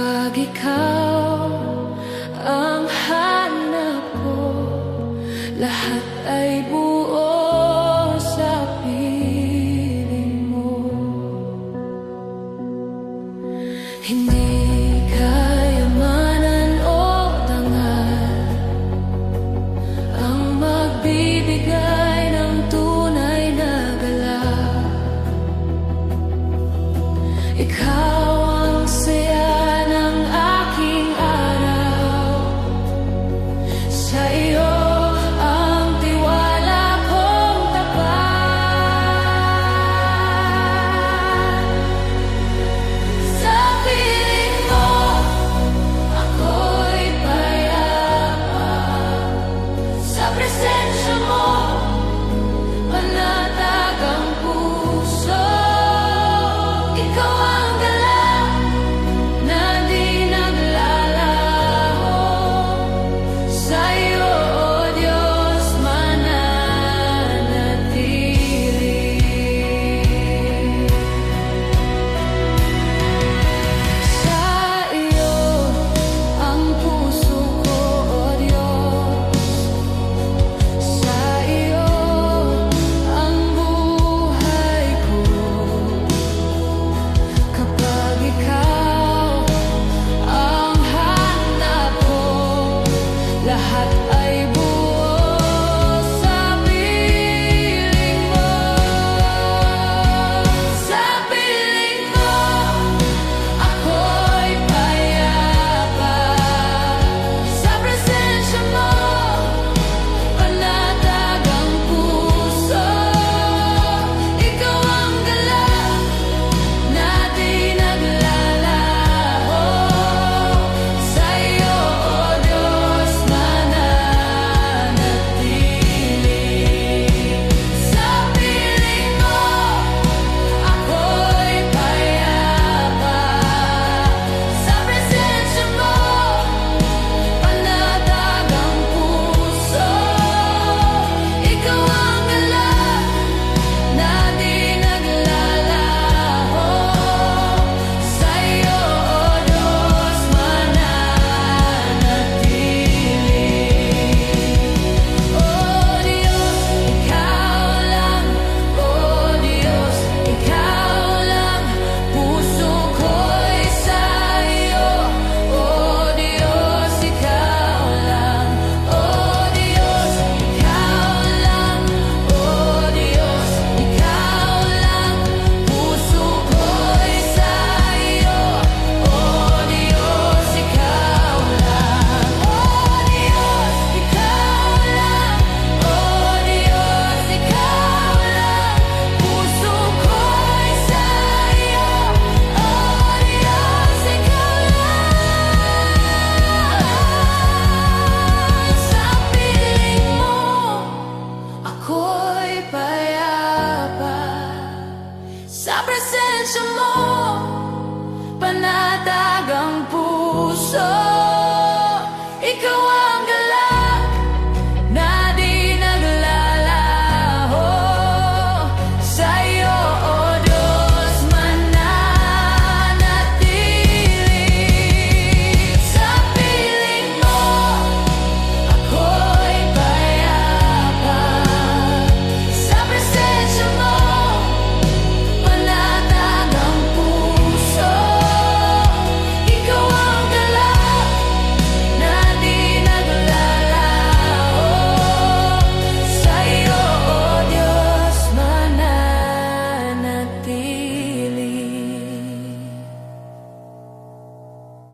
Kapag ikaw ang hanap ko, lahat ay buo sa piling mo. Hindi kayamanan o dangal ang magbibigay ng tunay na galak. Ikaw ang saya ng aking araw, sa iyo ang tiwala kong tapat. Sa piling mo, ako'y payapa. Sa presensya mo, panatag ang puso. Ikaw ang galak na di naglalaho. Sa iyo, O Diyos, mananatili. Sa iyo ang puso ko, O Diyos. Sa iyo ang buhay ko. Kapag ikaw ang hanap ko, lahat ay buo sa piling mo. Sa piling mo, ako'y payapa. Sa presensya mo, panatag ang puso. Ikaw ang galak na di naglalaho. Sa iyo, O Diyos, mananatili. Sa piling mo, ako'y payapa. Sa presensya mo, panatag ang puso. Ikaw ang galak na di naglalaho. Sa iyo, O Diyos, mananatili. O Diyos, ikaw lang. O Diyos, ikaw lang. Puso ko'y sa iyo. O Diyos, ikaw lang. O Diyos, ikaw lang. O Diyos, ikaw lang. Puso ko'y sa iyo. O Diyos, ikaw lang. O Diyos, ikaw lang. O Diyos, ikaw lang. Puso ko'y sa iyo. O Diyos, ikaw lang. Sa piling mo, ako'y payapa. Sa presensya mo, panatag ang puso.